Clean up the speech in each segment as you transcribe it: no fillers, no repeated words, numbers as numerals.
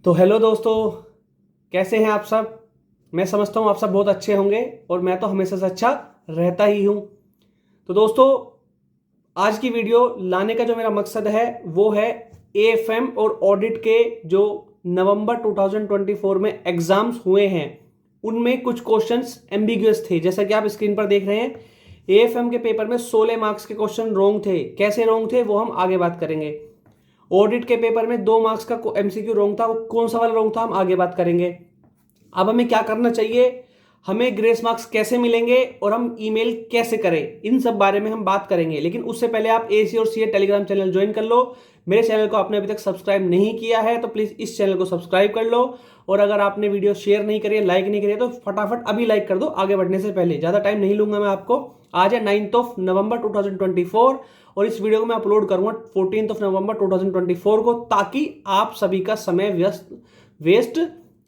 तो हेलो दोस्तों, कैसे हैं आप सब। मैं समझता हूँ आप सब बहुत अच्छे होंगे और मैं तो हमेशा से अच्छा रहता ही हूँ। तो दोस्तों, आज की वीडियो लाने का जो मेरा मकसद है वो है एएफएम और ऑडिट के जो नवंबर 2024 में एग्जाम्स हुए हैं उनमें कुछ क्वेश्चंस एम्बिगुअस थे। जैसा कि आप स्क्रीन पर देख रहे हैं, एएफएम के पेपर में 16 मार्क्स के क्वेश्चन रॉन्ग थे। कैसे रॉन्ग थे वो हम आगे बात करेंगे। ऑडिट के पेपर में 2 मार्क्स का एमसीक्यू रॉन्ग था, वो कौन सा वाला रॉन्ग था हम आगे बात करेंगे। अब हमें क्या करना चाहिए, हमें ग्रेस मार्क्स कैसे मिलेंगे और हम ईमेल कैसे करें, इन सब बारे में हम बात करेंगे। लेकिन उससे पहले आप एसी और सीए टेलीग्राम चैनल ज्वाइन कर लो। मेरे चैनल को आपने अभी तक सब्सक्राइब नहीं किया है तो प्लीज इस चैनल को सब्सक्राइब कर लो। और अगर आपने वीडियो शेयर नहीं करी है, लाइक नहीं करी है, तो फटाफट अभी लाइक कर दो आगे बढ़ने से पहले। ज्यादा टाइम नहीं लूंगा मैं आपको। आज है 9 नवंबर 2024 और इस वीडियो को मैं अपलोड करूंगा 14 नवंबर 2024 को, ताकि आप सभी का समय वेस्ट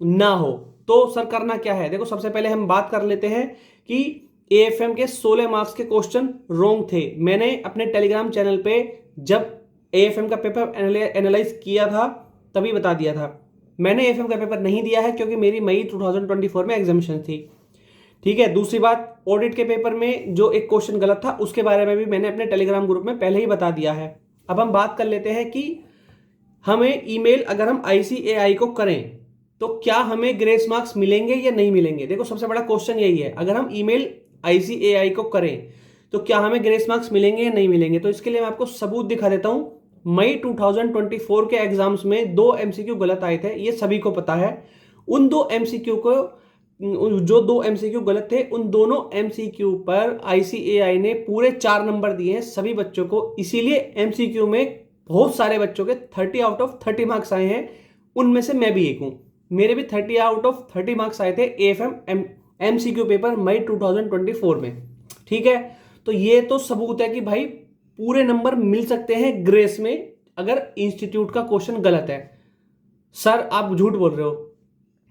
ना हो। तो सर करना क्या है, देखो सबसे पहले हम बात कर लेते हैं कि एएफएम के 16 मार्क्स के क्वेश्चन रॉन्ग थे। मैंने अपने टेलीग्राम चैनल पे जब एएफएम का पेपर एनालाइज किया था तभी बता दिया था। मैंने एएफएम का पेपर नहीं दिया है क्योंकि मेरी मई 2024 में एग्जामिशन थी। ठीक है। दूसरी बात, ऑडिट के पेपर में जो एक क्वेश्चन गलत था उसके बारे में भी मैंने अपने टेलीग्राम ग्रुप में पहले ही बता दिया है। अब हम बात कर लेते हैं कि हमें ईमेल अगर हम आईसीएआई को करें तो क्या हमें ग्रेस मार्क्स मिलेंगे या नहीं मिलेंगे। देखो सबसे बड़ा क्वेश्चन यही है, अगर हम ईमेल आईसीएआई को करें तो क्या हमें ग्रेस मार्क्स मिलेंगे या नहीं मिलेंगे। तो इसके लिए मैं आपको सबूत दिखा देता हूं। मई 2024 के एग्जाम्स में 2 एमसीक्यू गलत आए थे, ये सभी को पता है। उन 2 एमसीक्यू को, जो 2 एमसीक्यू गलत थे, उन दोनों एमसीक्यू पर आईसीएआई ने पूरे 4 नंबर दिए हैं सभी बच्चों को। इसीलिए एमसीक्यू में बहुत सारे बच्चों के 30 आउट ऑफ 30 मार्क्स आए हैं। उनमें से मैं भी एक हूं, मेरे भी 30 आउट ऑफ 30 मार्क्स आए थे एएफएम एमसीक्यू पेपर मई 2024 में। ठीक है। तो ये तो सबूत है कि भाई पूरे नंबर मिल सकते हैं ग्रेस में अगर इंस्टीट्यूट का क्वेश्चन गलत है। सर आप झूठ बोल रहे हो।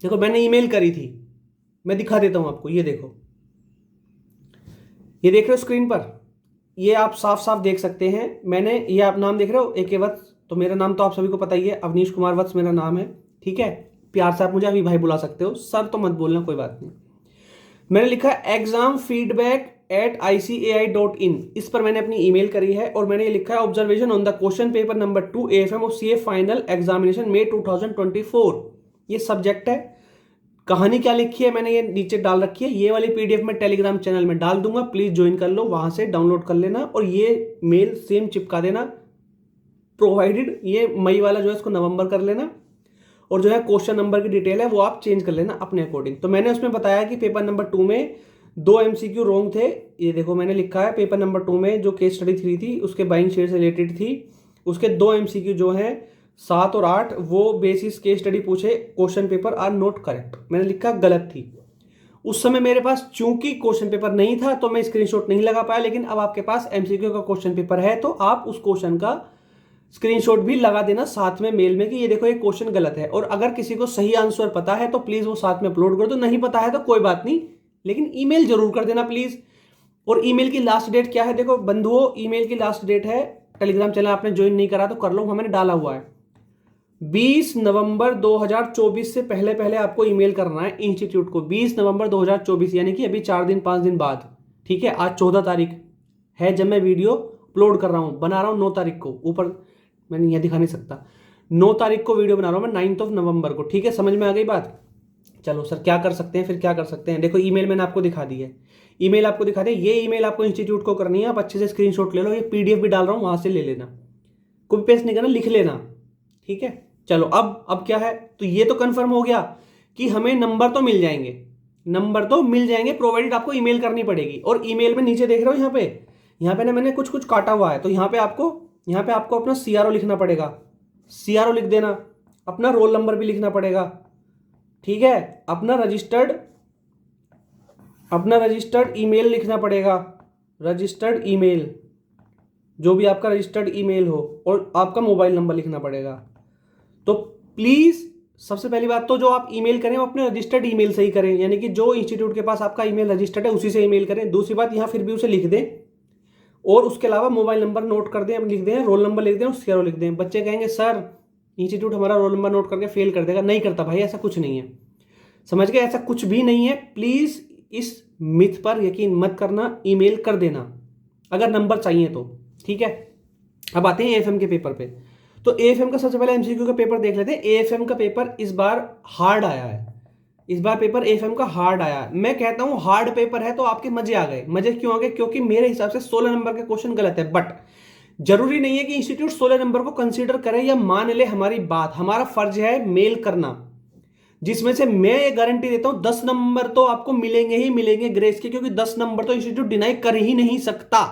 देखो मैंने ईमेल करी थी, मैं दिखा देता हूं आपको। ये देखो, ये देख रहे हो स्क्रीन पर, ये आप साफ साफ देख सकते हैं। मैंने, ये आप नाम देख रहे हो AK वत्स, तो मेरा नाम तो आप सभी को पता ही है, अवनीश कुमार वत्स मेरा नाम है। ठीक है। प्यार से आप मुझे अभी भाई बुला सकते हो, सर तो मत बोलना, कोई बात नहीं। मैंने लिखा एग्जाम फीडबैक @icaI.in, इस पर मैंने अपनी ईमेल करी है और मैंने ये लिखा है observation on the question paper number 2 AFM और सीए फाइनल एग्जामिनेशन मई 2024। ये सब्जेक्ट है। कहानी क्या लिखी है मैंने ये नीचे डाल रखी है। ये वाली पीडीएफ में टेलीग्राम चैनल में डाल दूंगा, प्लीज ज्वाइन कर लो, वहां से डाउनलोड कर लेना और ये मेल सेम चिपका देना। प्रोवाइडेड ये मई वाला जो है इसको नवंबर कर लेना और जो है क्वेश्चन नंबर की डिटेल है वो आप चेंज कर लेना अपने अकॉर्डिंग। तो मैंने उसमें बताया कि पेपर नंबर 2 में 2 एमसीक्यू रॉन्ग थे। ये देखो मैंने लिखा है पेपर नंबर 2 में जो केस स्टडी 3 थी उसके बाइंग शेयर से रिलेटेड थी, उसके 2 एमसीक्यू जो है 7 और 8 वो बेसिस केस स्टडी पूछे, question paper are not correct, मैंने लिखा गलत थी। उस समय मेरे पास चूंकि क्वेश्चन पेपर नहीं था तो मैं स्क्रीनशॉट नहीं लगा पाया, लेकिन अब आपके पास एमसीक्यू का क्वेश्चन पेपर है तो आप उस क्वेश्चन का स्क्रीनशॉट भी लगा देना साथ में मेल में कि ये देखो ये क्वेश्चन गलत है। और अगर किसी को सही आंसर पता है तो प्लीज वो साथ में अपलोड कर दो, नहीं पता है तो कोई बात नहीं, लेकिन ईमेल जरूर कर देना प्लीज। और ईमेल की लास्ट डेट क्या है, देखो बंधुओं, ईमेल की लास्ट डेट है, टेलीग्राम चैनल आपने ज्वाइन नहीं करा तो कर लो, मैंने डाला हुआ है, 20 नवंबर 2024 से पहले पहले आपको ईमेल करना है इंस्टीट्यूट को। 20 नवंबर 2024 यानी कि अभी 4 दिन 5 दिन बाद। ठीक है। आज 14 तारीख है जब मैं वीडियो अपलोड कर रहा हूं, बना रहा हूं 9 तारीख को, ऊपर मैंने यह दिखा नहीं सकता, 9 तारीख को वीडियो बना रहा हूं मैं 9 नवंबर को। ठीक है, समझ में आ गई बात। चलो सर क्या कर सकते हैं, फिर क्या कर सकते हैं। देखो ईमेल मैंने आपको दिखा दी है, ईमेल आपको दिखा दी, ये ईमेल आपको इंस्टीट्यूट को करनी है। आप अच्छे से स्क्रीनशॉट ले लो, ये पीडीएफ भी डाल रहा हूं वहां से ले लेना, कॉपी पेस्ट नहीं करना, लिख लेना। ठीक है। चलो अब क्या है, तो ये तो कंफर्म हो गया कि हमें नंबर तो मिल जाएंगे, नंबर तो मिल जाएंगे, प्रोवाइडेड आपको ईमेल करनी पड़ेगी। और ईमेल में नीचे देख रहे हो यहाँ पे ना मैंने कुछ कुछ काटा हुआ है, तो यहाँ पे आपको अपना सीआरओ लिखना पड़ेगा, सीआरओ लिख देना, अपना रोल नंबर भी लिखना पड़ेगा। ठीक है। अपना रजिस्टर्ड ईमेल लिखना पड़ेगा, रजिस्टर्ड ईमेल, जो भी आपका रजिस्टर्ड ईमेल हो, और आपका मोबाइल नंबर लिखना पड़ेगा। तो प्लीज सबसे पहली बात तो जो आप ईमेल करें वो अपने रजिस्टर्ड ईमेल से ही करें, यानी कि जो इंस्टीट्यूट के पास आपका ईमेल रजिस्टर्ड है उसी से ईमेल करें। दूसरी बात, यहां फिर भी उसे लिख दें और उसके अलावा मोबाइल नंबर नोट कर दें, लिख दें, रोल नंबर लिख दें और सीआरओ लिख दें। बच्चे कहेंगे सर इंस्टीट्यूट हमारा रोल नंबर नोट करके फेल कर देगा, नहीं करता भाई, ऐसा कुछ नहीं है, समझ गए, ऐसा कुछ भी नहीं है। प्लीज इस मिथ पर यकीन मत करना, ईमेल कर देना अगर नंबर चाहिए तो, ठीक है। अब आते हैं एएफएम के पेपर पे। तो एएफएम का सबसे पहले एमसीक्यू का पेपर देख लेते हैं। एएफएम का पेपर इस बार हार्ड आया है, इस बार पेपर एएफएम का हार्ड आया है। मैं कहता हूं हार्ड पेपर है तो आपके मजे आ गए। मजे क्यों आ गए? क्योंकि मेरे हिसाब से 16 नंबर के क्वेश्चन गलत है, बट जरूरी नहीं है कि इंस्टीट्यूट 16 नंबर को कंसीडर करे या मान ले हमारी बात। हमारा फर्ज है मेल करना, जिसमें से मैं ये गारंटी देता हूं 10 नंबर तो आपको मिलेंगे ही मिलेंगे ग्रेस के, क्योंकि 10 नंबर तो इंस्टीट्यूट डिनाई कर ही नहीं सकता,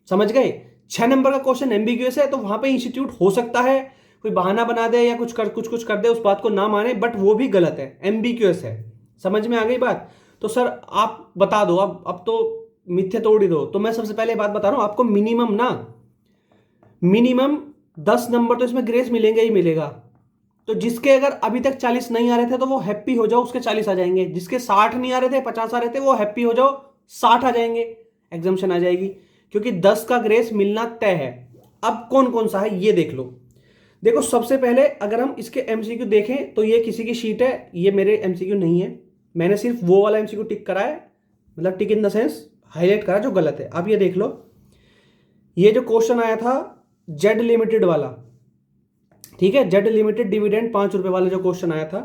समझ गए। 6 नंबर का क्वेश्चन एम्बिग्यूअस है तो वहां पे इंस्टीट्यूट हो सकता है कोई बहाना बना दे या कुछ कर दे, उस बात को ना माने, बट वो भी गलत है, एम्बिग्यूअस है। समझ में आ गई बात? तो सर आप बता दो, अब तो मिथ्या तोड़ ही दो। तो मैं सबसे पहले बात बता रहा हूं आपको, मिनिमम 10 नंबर तो इसमें ग्रेस मिलेंगे ही मिलेगा। तो जिसके अगर अभी तक 40 नहीं आ रहे थे तो वो हैप्पी हो जाओ, उसके 40 आ जाएंगे। जिसके 60 नहीं आ रहे थे, 50 आ रहे थे, वो हैप्पी हो जाओ, 60 आ जाएंगे, एग्जाम्शन आ जाएगी, क्योंकि 10 का ग्रेस मिलना तय है। अब कौन कौन सा है ये देख लो। देखो सबसे पहले अगर हम इसके एमसीक्यू देखें तो ये किसी की शीट है, ये मेरे एमसीक्यू नहीं है, मैंने सिर्फ वो वाला एमसीक्यू टिक करा है, मतलब टिक इन द सेंस हाईलाइट करा जो गलत है। अब ये देख लो, ये जो क्वेश्चन आया था जेड लिमिटेड वाला, ठीक है, जेड लिमिटेड डिविडेंड 5 रुपए वाला जो क्वेश्चन आया था,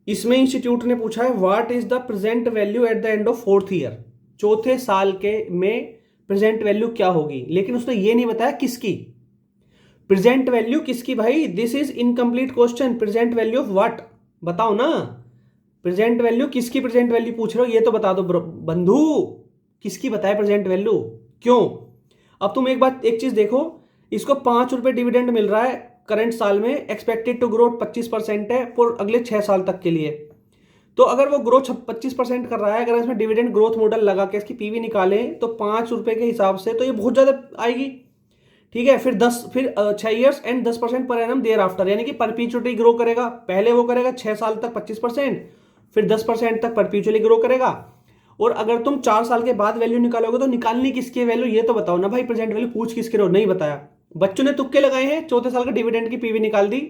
इसमें इंस्टीट्यूट ने पूछा है what is the present value at the end of 4th year, चौथे साल के में प्रेजेंट वैल्यू क्या होगी, लेकिन उसने ये नहीं बताया किसकी प्रेजेंट वैल्यू, किसकी भाई, this is incomplete question. Present value of what बताओ ना, प्रेजेंट वैल्यू किसकी, प्रेजेंट वैल्यू पूछ रहे हो ये तो बता दो बंधु, किसकी बताए प्रेजेंट वैल्यू, क्यों। अब तुम एक चीज देखो, इसको 5 रुपए डिविडेंड मिल रहा है करंट साल में, एक्सपेक्टेड टू ग्रोथ 25% है फॉर अगले 6 साल तक के लिए। तो अगर वो ग्रोथ 25% कर रहा है, अगर इसमें डिविडेंड ग्रोथ मॉडल लगा के इसकी पीवी निकालें तो 5 रुपए के हिसाब से तो ये बहुत ज्यादा आएगी, ठीक है। फिर 6 years and 10% per annum there after, यानी कि परपीचुअली ग्रो करेगा। पहले वो करेगा 6 साल तक 25%, फिर 10% तक परपीचुअली ग्रो करेगा। और अगर तुम 4 साल के बाद वैल्यू निकालोगे तो निकालनी किसकी वैल्यू ये तो बताओ ना भाई, प्रेजेंट वैल्यू पूछ किसके रहो, नहीं बताया। बच्चों ने तुक्के लगाए हैं, चौथे साल का डिविडेंड की पीवी निकाल दी,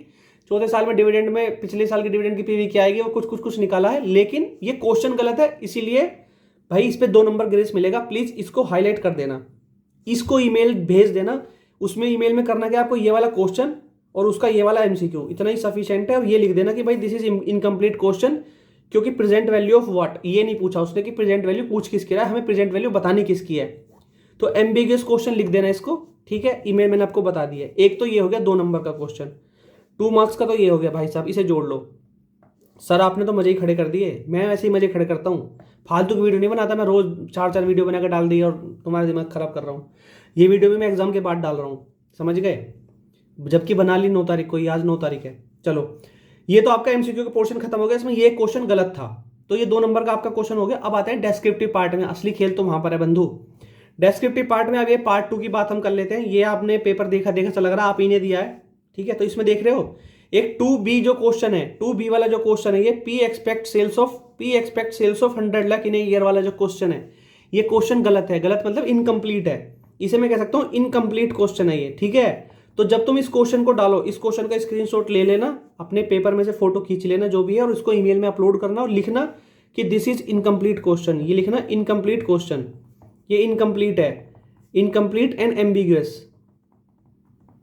चौथे साल में डिविडेंड में पिछले साल की डिविडेंड की पीवी क्या आएगी वो कुछ निकाला है, लेकिन ये क्वेश्चन गलत है, इसीलिए भाई इस पे 2 नंबर ग्रेस मिलेगा। प्लीज इसको हाईलाइट कर देना, इसको ईमेल भेज देना। उसमें ईमेल में करना क्या आपको, ये वाला क्वेश्चन और उसका ये वाला एमसीक्यू, इतना ही सफिशिएंट है। और ये लिख देना कि भाई दिस इज इनकम्प्लीट क्वेश्चन, क्योंकि प्रेजेंट वैल्यू ऑफ व्हाट ये नहीं पूछा उसने कि प्रेजेंट वैल्यू पूछ किसकी रहा है, हमें प्रेजेंट वैल्यू बतानी किसकी है। तो एम्बिगियस क्वेश्चन लिख देना इसको, ठीक है। ईमेल मैंने आपको बता दिया। एक तो ये हो गया 2 नंबर का क्वेश्चन, 2 मार्क्स का तो ये हो गया भाई साहब, इसे जोड़ लो। सर आपने तो मजे ही खड़े कर दिए, मैं वैसे ही मजे खड़े करता हूँ, फालतू की वीडियो नहीं बनाता मैं, रोज 4 वीडियो बनाकर डाल दी और तुम्हारा दिमाग खराब कर रहा हूँ। ये वीडियो भी मैं एग्जाम के बाद डाल रहा हूँ, समझ गए, जबकि बना ली 9 तारीख को, आज 9 तारीख है। चलो ये तो आपका एमसीक्यू का पोर्शन खत्म हो गया, इसमें ये क्वेश्चन गलत था तो ये 2 नंबर का आपका क्वेश्चन हो गया। अब आते हैं डेस्क्रिप्टिव पार्ट में, असली खेल तो वहां पर है बंधु। डेस्क्रिप्टिव पार्ट में अब ये पार्ट 2 की बात हम कर लेते हैं। ये आपने पेपर देखा सा लग रहा है, आप ही ने दिया है, ठीक है। तो इसमें देख रहे हो एक 2B जो क्वेश्चन है, 2B वाला जो क्वेश्चन है, ये P expect sales of 100 lakh in year वाला जो क्वेश्चन है, ये क्वेश्चन गलत है। गलत मतलब इनकम्प्लीट है, इसे मैं कह सकता हूं इनकम्प्लीट क्वेश्चन है ये, ठीक है। तो जब तुम इस क्वेश्चन को डालो, इस क्वेश्चन का स्क्रीनशॉट ले लेना, अपने पेपर में से फोटो खींच लेना जो भी है, और उसको ईमेल में अपलोड करना और लिखना कि दिस इज इनकम्प्लीट क्वेश्चन। ये लिखना इनकम्प्लीट क्वेश्चन, ये इनकम्प्लीट है, इनकम्प्लीट एंड एम्बिगुअस,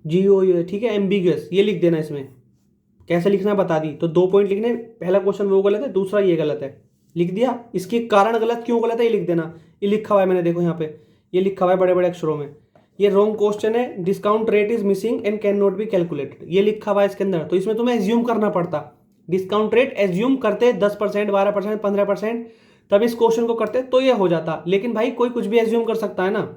GOU, ठीक है, एम्बिगुअस, ये लिख देना। इसमें कैसे लिखना बता दी। तो 2 पॉइंट लिखने, पहला क्वेश्चन वो गलत है, दूसरा ये गलत है, लिख दिया। इसके कारण गलत क्यों गलत है ये लिख देना, ये लिखा हुआ है मैंने, देखो यहाँ पे ये लिखा हुआ है बड़े बड़े अक्षरों में, ये रॉन्ग क्वेश्चन है, discount rate is missing and can not be calculated, ये लिखा हुआ है इसके अंदर। तो इसमें तुम्हें एज्यूम करना पड़ता, डिस्काउंट रेट एज्यूम करते 10%, 12%, 15%, तब इस क्वेश्चन को करते तो ये हो जाता। लेकिन भाई कोई कुछ भी एज्यूम कर सकता है ना,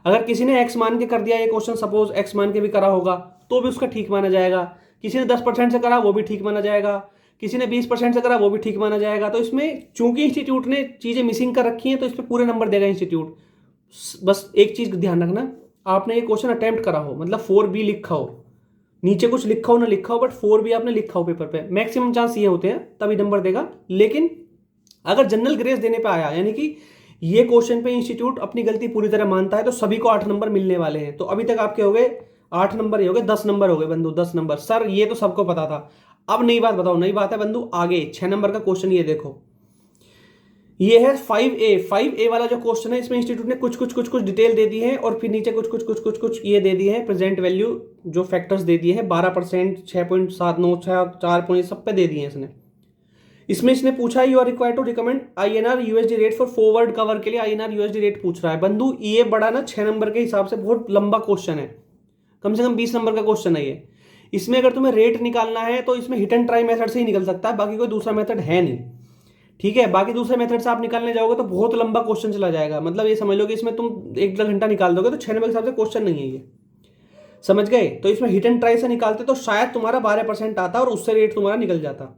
अगर किसी ने एक्स मान के कर दिया ये क्वेश्चन, सपोज एक्स मान के भी करा होगा तो भी उसका ठीक माना जाएगा, किसी ने 10% से करा वो भी ठीक माना जाएगा, किसी ने 20% से करा वो भी ठीक माना जाएगा। तो इसमें चूंकि इंस्टीट्यूट ने चीजें मिसिंग कर रखी हैं तो इस पर पूरे नंबर देगा इंस्टीट्यूट। बस एक चीज ध्यान रखना, आपने ये क्वेश्चन अटेम्प्ट करा हो, मतलब 4B लिखा हो, नीचे कुछ लिखा हो ना लिखा हो, बट 4B आपने लिखा हो पेपर पे, मैक्सिमम चांस ये होते हैं तभी नंबर देगा। लेकिन अगर जनरल ग्रेस देने पे आया, यानी कि ये क्वेश्चन पे इंस्टीट्यूट अपनी गलती पूरी तरह मानता है, तो सभी को 8 नंबर मिलने वाले हैं। तो अभी तक आपके हो गए 8 नंबर ही हो गए, 10 नंबर हो गए बंधु, 10 नंबर। सर ये तो सबको पता था। अब नई बात बताओ, नई बात है बंधु आगे 6 नंबर का क्वेश्चन, ये देखो, ये है 5A वाला जो क्वेश्चन है, इसमें इंस्टीट्यूट ने कुछ कुछ कुछ कुछ डिटेल दे दी है और फिर नीचे कुछ कुछ कुछ कुछ कुछ ये दे दी है प्रेजेंट वैल्यू, जो फैक्टर्स दे दिए हैं 12%, 6.79, 4 सब पे दे दिए हैं इसने। इसमें इसने पूछा you are required to recommend INR USD rate for forward cover के लिए INR USD रेट पूछ रहा है बंधु। ये बड़ा ना 6 नंबर के हिसाब से बहुत लंबा क्वेश्चन है, कम से कम 20 नंबर का क्वेश्चन है ये। इसमें अगर तुम्हें रेट निकालना है तो इसमें हिट एंड ट्राई मेथड से ही निकल सकता है, बाकी कोई दूसरा मेथड है नहीं, ठीक है। बाकी दूसरे मेथड से आप निकालने जाओगे तो बहुत लंबा क्वेश्चन चला जाएगा, मतलब ये समझ लो कि इसमें तुम 1-1.5 घंटा निकाल दोगे, तो 6 नंबर के हिसाब से क्वेश्चन नहीं है ये, समझ गए। तो इसमें हिट एंड ट्राई से निकालते तो शायद तुम्हारा 12% आता और उससे रेट तुम्हारा निकल जाता।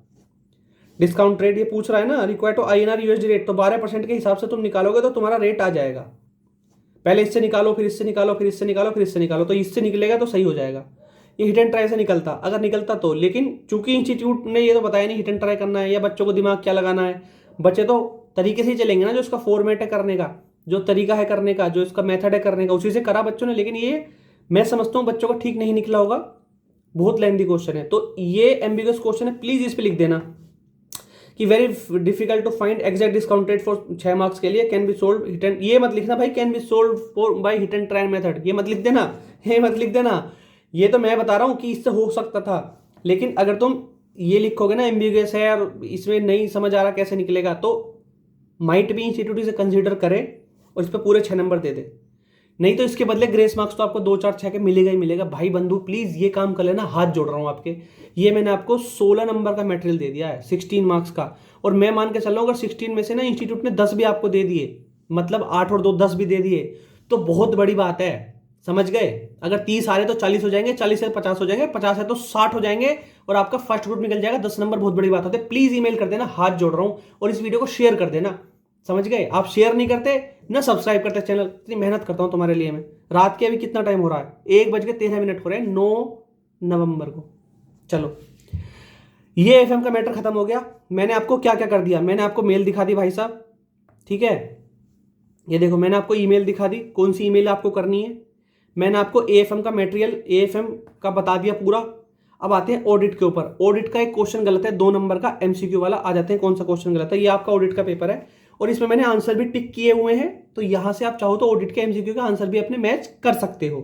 डिस्काउंट रेट ये पूछ रहा है ना, required to INR USD rate, तो 12% के हिसाब से तुम निकालोगे तो तुम्हारा रेट आ जाएगा। पहले इससे निकालो, फिर इससे निकालो, फिर इससे निकालो, फिर इससे निकालो, तो इससे निकलेगा तो सही हो जाएगा। ये हिट एंड ट्राई से निकलता, अगर निकलता तो, लेकिन चूंकि इंस्टीट्यूट ने ये तो बताया नहीं हिट एंड ट्राई करना है या बच्चों को दिमाग क्या लगाना है, बच्चे तो तरीके से ही चलेंगे ना, जो उसका फॉर्मेट है करने का, जो तरीका है करने का, जो इसका मेथड है करने का, उसी से करा बच्चों ने। लेकिन ये मैं समझता हूँ बच्चों का ठीक नहीं निकला होगा, बहुत लेंथी क्वेश्चन है। तो ये एम्बिगस क्वेश्चन है, प्लीज इस पे लिख देना कि very difficult to find exact discount rate for 6 marks के लिए, can be solve hit and, ये मत लिखना भाई can be solve for by hit and trial method, ये मत लिख देना, ये मत लिख देना। ये तो मैं बता रहा हूं कि इससे हो सकता था, लेकिन अगर तुम ये लिखोगे ना एम्बिगस है और इसमें नहीं समझ आ रहा कैसे निकलेगा, तो माइट भी इंस्टीट्यूट इसे कंसीडर करे और इस पर पूरे 6 नंबर दे दे, नहीं तो इसके बदले ग्रेस मार्क्स तो आपको 2, 4, 6 के मिलेगा ही मिलेगा। भाई बंधु प्लीज ये काम कर लेना, हाथ जोड़ रहा हूं आपके। ये मैंने आपको 16 नंबर का मटेरियल दे दिया है 16 मार्क्स का, और मैं मान के चल रहा हूं अगर 16 में से ना इंस्टीट्यूट ने 10 भी आपको दे दिए, मतलब 8 और 2 10 भी दे दिए, तो बहुत बड़ी बात है, समझ गए। अगर 30 आ रहे तो 40 हो जाएंगे, 40 से 50 हो जाएंगे, 50 है तो 60 हो जाएंगे और आपका फर्स्ट ग्रुप निकल जाएगा। 10 नंबर बहुत बड़ी बात होती है। प्लीज ईमेल कर देना, हाथ जोड़ रहा हूं, और इस वीडियो को शेयर कर देना, समझ गए। आप शेयर नहीं करते ना सब्सक्राइब करते चैनल, इतनी मेहनत करता हूं तुम्हारे लिए मैं। रात के अभी कितना टाइम हो रहा है, 1:13 हो रहे हैं 9 नवंबर को। चलो ये FM का मैटर खत्म हो गया। मैंने आपको क्या क्या कर दिया, मैंने आपको मेल दिखा दी भाई साहब, ठीक है। ये देखो मैंने आपको ईमेल दिखा दी, कौन सी ईमेल आपको करनी है। मैंने आपको AFM का मटेरियल AFM का बता दिया पूरा। अब आते हैं ऑडिट के ऊपर। ऑडिट का एक क्वेश्चन गलत है, 2 नंबर का MCQ वाला। आ जाते हैं कौन सा क्वेश्चन गलत है। ये आपका ऑडिट का पेपर है और इसमें मैंने आंसर भी टिक किए हुए हैं, तो यहां से आप चाहो तो ऑडिट के MCQ का आंसर भी अपने मैच कर सकते हो,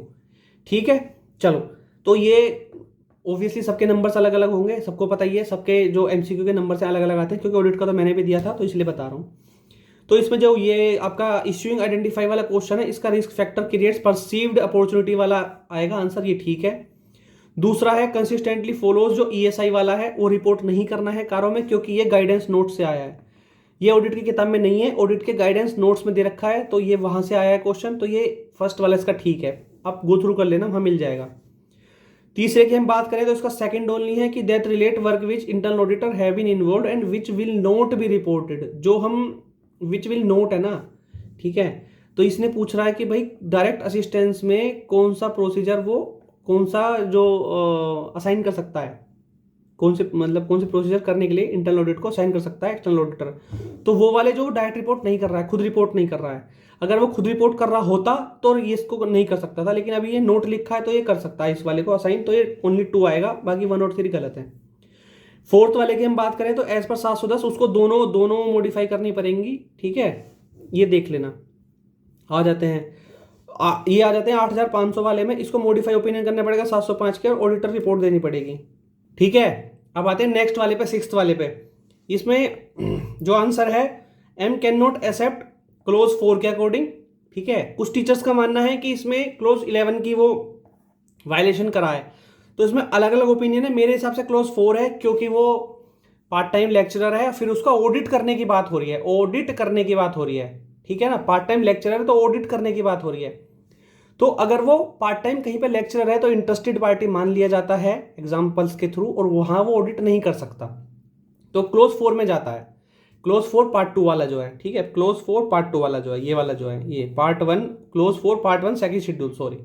ठीक है। चलो तो ये ऑब्वियसली सबके नंबर्स अलग अलग होंगे, सबको पता ही है, सबके जो MCQ के नंबर से अलग अलग आते हैं, क्योंकि ऑडिट का तो मैंने भी दिया था तो इसलिए बता रहा हूं। तो इसमें जो ये आपका इश्यूइंग आइडेंटिफाई वाला क्वेश्चन है, इसका risk factor creates perceived opportunity वाला आएगा आंसर, ये ठीक है। दूसरा है कंसिस्टेंटली फॉलोज, जो ESI वाला है वो रिपोर्ट नहीं करना है कारों में, क्योंकि ये गाइडेंस नोट से आया है, ये ऑडिट की किताब में नहीं है, ऑडिट के गाइडेंस नोट्स में दे रखा है, तो ये वहां से आया है क्वेश्चन, तो ये फर्स्ट वाला इसका ठीक है, आप गो थ्रू कर लेना, वहां मिल जाएगा। तीसरे की हम बात करें तो इसका सेकंड ओनली है कि that relate work which internal auditor have been involved and which will not be reported, जो हम विच विल नोट है ना, ठीक है। तो इसने पूछ रहा है कि भाई डायरेक्ट असिस्टेंस में कौन सा प्रोसीजर, वो कौन सा जो असाइन कर सकता है, कौन से मतलब कौन से प्रोसीजर करने के लिए इंटरनल ऑडिट को असाइन कर सकता है एक्सटर्नल ऑडिटर, तो वो वाले जो डायरेक्ट रिपोर्ट नहीं कर रहा है, खुद रिपोर्ट नहीं कर रहा है। अगर वो खुद रिपोर्ट कर रहा होता तो ये इसको नहीं कर सकता था, लेकिन अभी ये नोट लिखा है तो ये कर सकता है इस वाले को असाइन, तो ये ओनली 2 आएगा, बाकी 1 और 3 गलत है। फोर्थ वाले की हम बात करें तो एज पर 710 उसको दोनों मॉडिफाई करनी पड़ेंगी, ठीक है, ये देख लेना। आ जाते हैं ये आ जाते हैं 8500 वाले में, इसको मॉडिफाई ओपिनियन करना पड़ेगा 705 के, और ऑडिटर रिपोर्ट देनी पड़ेगी, ठीक है। अब आते हैं नेक्स्ट वाले पे, 6th वाले पे। इसमें जो आंसर है M can not accept close 4 के अकॉर्डिंग, ठीक है। कुछ टीचर्स का मानना है कि इसमें क्लोज 11 की वो वायलेशन करा है, तो इसमें अलग अलग ओपिनियन है। मेरे हिसाब से क्लोज 4 है, क्योंकि वो पार्ट टाइम लेक्चरर है, फिर उसका ऑडिट करने की बात हो रही है, ऑडिट करने की बात हो रही है, ठीक है ना। पार्ट टाइम लेक्चरर है तो ऑडिट करने की बात हो रही है, तो अगर वो पार्ट टाइम कहीं पे लेक्चरर है तो इंटरेस्टेड पार्टी मान लिया जाता है एग्जाम्पल्स के थ्रू, और वहां वो ऑडिट नहीं कर सकता, तो क्लोज 4 में जाता है। क्लोज 4 पार्ट 2 वाला जो है, ठीक है, क्लोज 4 पार्ट 2 वाला जो है, ये वाला जो है, ये part 1 close 4 part 1 second schedule, sorry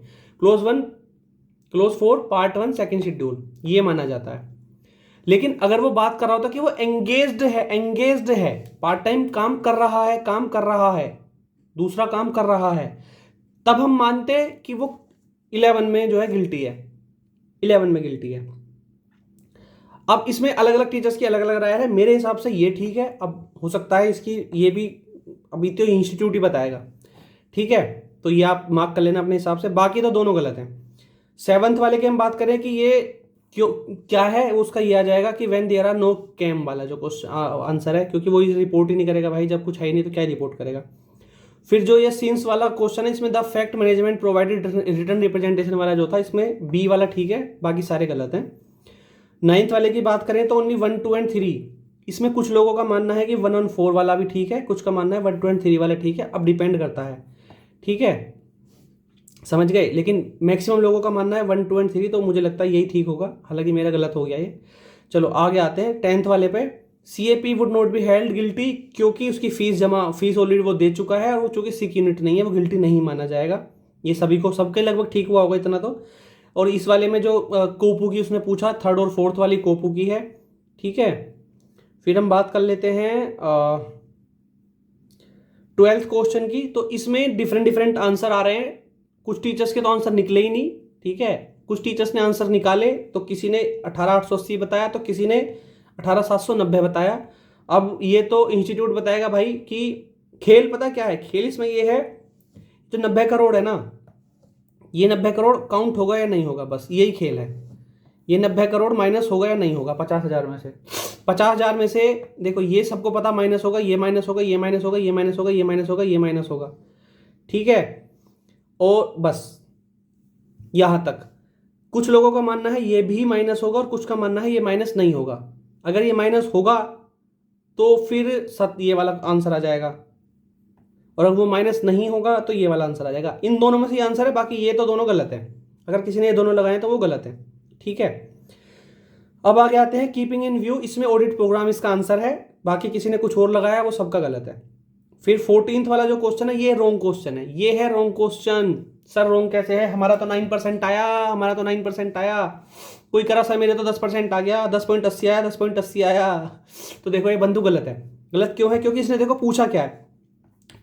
close 4 part 1 second schedule, ये माना जाता है। लेकिन अगर वो बात कर रहा होता कि वो एंगेज्ड है, पार्ट टाइम काम कर रहा है, दूसरा काम कर रहा है, तब हम मानते कि वो 11 में जो है गिल्टी है, 11 में गिल्टी है। अब इसमें अलग अलग टीचर्स की अलग अलग राय है, मेरे हिसाब से ये ठीक है। अब हो सकता है इसकी ये भी अभी तो इंस्टीट्यूट ही बताएगा, ठीक है, तो ये आप मार्क कर लेना अपने हिसाब से, बाकी तो दोनों गलत हैं। 7th वाले की हम बात करें कि ये क्यों क्या है, उसका ये आ जाएगा कि व्हेन देयर आर नो कैम वाला जो क्वेश्चन आंसर है, क्योंकि वो रिपोर्ट ही नहीं करेगा भाई, जब कुछ है ही नहीं तो क्या रिपोर्ट करेगा। फिर जो ये सीन्स वाला क्वेश्चन है, इसमें the fact management provided written representation वाला जो था, इसमें बी वाला ठीक है, बाकी सारे गलत हैं। 9th वाले की बात करें तो ओनली 1, 2 एंड 3, इसमें कुछ लोगों का मानना है कि 1 और 4 वाला भी ठीक है, कुछ का मानना है 1, 2 एंड 3 वाला ठीक है। अब डिपेंड करता है, ठीक है, समझ गए। लेकिन मैक्सिमम लोगों का मानना है 1, 2 एंड 3, तो मुझे लगता है यही ठीक होगा, हालांकि मेरा गलत हो गया ये। चलो आगे आते हैं 10th वाले पे। CAP would not be held guilty, क्योंकि उसकी फीस ऑलरेडी वो दे चुका है, और वो चूंकि सिक यूनिट नहीं है, वो गिल्टी नहीं माना जाएगा। ये सभी को, सबके लगभग ठीक हुआ होगा इतना तो। और इस वाले में जो कोपू की उसने पूछा, 3rd और 4th वाली कोपू की है, ठीक है। फिर हम बात कर लेते हैं 12th क्वेश्चन की। तो इसमें डिफरेंट डिफरेंट आंसर आ रहे हैं, कुछ टीचर्स के तो आंसर निकले ही नहीं, ठीक है, कुछ टीचर्स ने आंसर निकाले, तो किसी ने 18,880 बताया, तो किसी ने 18,790 बताया। अब ये तो इंस्टीट्यूट बताएगा भाई कि खेल पता क्या है, खेल इसमें ये है, जो 90 करोड़ है ना, ये 90 करोड़ काउंट होगा या नहीं होगा, बस यही खेल है। ये 90 करोड़ माइनस होगा या नहीं होगा 50,000 में से। 50,000 में से देखो, ये सबको पता माइनस होगा, ये माइनस होगा, ये माइनस होगा, ये माइनस होगा, ये माइनस होगा, ये माइनस होगा, ठीक है। और बस यहां तक कुछ लोगों का मानना है ये भी माइनस होगा, और कुछ का मानना है ये माइनस नहीं होगा। अगर ये माइनस होगा तो फिर ये वाला आंसर आ जाएगा, और अगर वो माइनस नहीं होगा तो ये वाला आंसर आ जाएगा। इन दोनों में से ये आंसर है, बाकी ये तो दोनों गलत है। अगर किसी ने ये दोनों लगाए तो वो गलत है, ठीक है। अब आगे आते हैं कीपिंग इन व्यू, इसमें ऑडिट प्रोग्राम इसका आंसर है, बाकी किसी ने कुछ और लगाया, वो सबका गलत है। फिर 14th वाला जो क्वेश्चन है, ये रॉन्ग क्वेश्चन है, ये है रॉन्ग क्वेश्चन। सर रॉन्ग कैसे है, हमारा तो 9% आया, हमारा तो 9% आया। कोई करा सर मेरे तो 10% आ गया, 10.80 आया, 10.80 आया। तो देखो ये बंधु गलत है। गलत क्यों है, क्योंकि इसने देखो पूछा क्या है,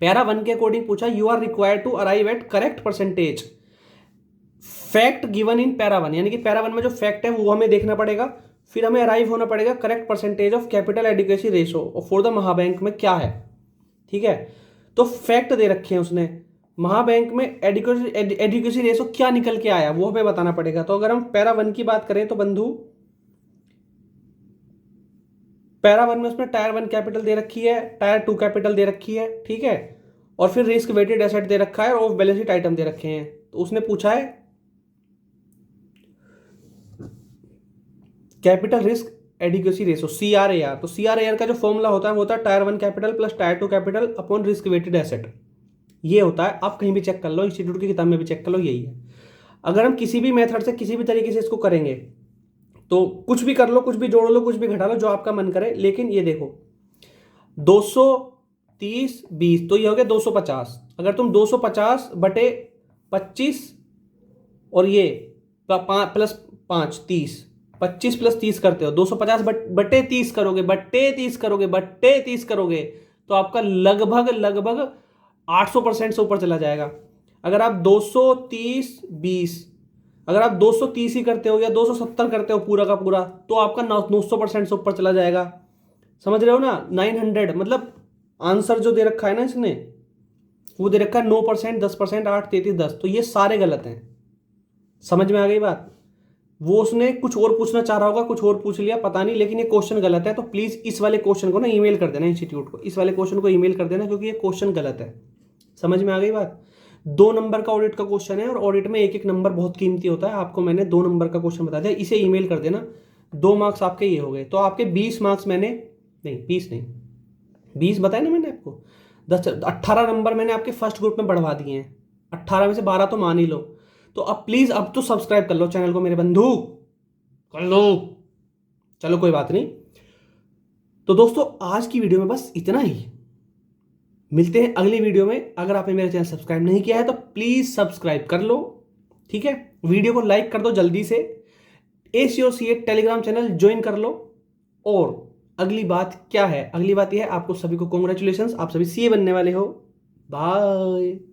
पैरा 1 के अकॉर्डिंग पूछा, you are required to arrive at correct percentage fact given in para 1, यानी कि पैरा 1 में जो फैक्ट है वो हमें देखना पड़ेगा, फिर हमें अराइव होना पड़ेगा correct percentage of capital adequacy ratio for the Mahabank में क्या है, ठीक है। तो फैक्ट दे रखे हैं उसने, महाबैंक में एडिक्वेसी रेशो क्या निकल के आया वो हमें बताना पड़ेगा। तो अगर हम पैरा 1 की बात करें तो बंधु, पैरा 1 में उसने टायर 1 कैपिटल दे रखी है, टायर 2 कैपिटल दे रखी है, ठीक है, और फिर रिस्क वेटेड एसेट दे रखा है, और ऑफ बैलेंस शीट आइटम दे रखे हैं। तो उसने पूछा है capital risk adequacy ratio CRAR। तो CRAR का जो फॉर्मूला होता है वो होता है tier 1 capital plus tier 2 capital upon risk weighted asset, ये होता है। आप कहीं भी चेक कर लो, इंस्टीट्यूट की किताब में भी चेक कर लो, यही है। अगर हम किसी भी मेथड से किसी भी तरीके से इसको करेंगे तो कुछ भी कर लो, कुछ भी जोड़ लो, कुछ भी घटा लो, जो आपका मन करे। लेकिन ये देखो 230 20 तो ये हो गया 250। अगर तुम 250 बटे 25 और ये प्लस 5 30, 25 प्लस 30 करते हो, 250 बटे 30 करोगे, बटे 30 करोगे, बटे 30 करोगे, तो आपका लगभग लगभग 800% से ऊपर चला जाएगा। अगर आप 230 20, अगर आप 230 ही करते हो या 270 करते हो पूरा का पूरा, तो आपका 900% से ऊपर चला जाएगा। समझ रहे हो ना, 900, मतलब आंसर जो दे रखा है ना इसने, वो दे रखा है 9%, 10%, 8, 33, 10, तो ये सारे गलत हैं। समझ में आ गई बात। वो उसने कुछ और पूछना चाह रहा होगा, कुछ और पूछ लिया, पता नहीं, लेकिन ये क्वेश्चन गलत है। तो प्लीज इस वाले क्वेश्चन को ना ईमेल कर देना इंस्टीट्यूट को, इस वाले क्वेश्चन को ईमेल कर देना, क्योंकि ये क्वेश्चन गलत है। समझ में आ गई बात। 2 नंबर का ऑडिट का क्वेश्चन है, और ऑडिट में एक एक नंबर बहुत कीमती होता है। आपको मैंने 2 नंबर का क्वेश्चन बता दिया, इसे ईमेल कर देना। 2 मार्क्स आपके ये हो गए, तो आपके 20 मार्क्स मैंने, नहीं 20 नहीं, 20 बताया ना मैंने आपको, 18 नंबर मैंने आपके फर्स्ट ग्रुप में बढ़वा दिए हैं। 18 में से 12 तो मान ही लो। तो अब प्लीज अब तो सब्सक्राइब कर लो चैनल को मेरे बंधु, कर लो। चलो कोई बात नहीं। तो दोस्तों आज की वीडियो में बस इतना ही, मिलते हैं अगली वीडियो में। अगर आपने मेरा चैनल सब्सक्राइब नहीं किया है तो प्लीज सब्सक्राइब कर लो, ठीक है। वीडियो को लाइक कर दो जल्दी से, ACOCA टेलीग्राम चैनल ज्वाइन कर लो। और अगली बात क्या है, अगली बात यह है, आपको सभी को कॉन्ग्रेचुलेशंस, आप सभी CA बनने वाले हो। बाय।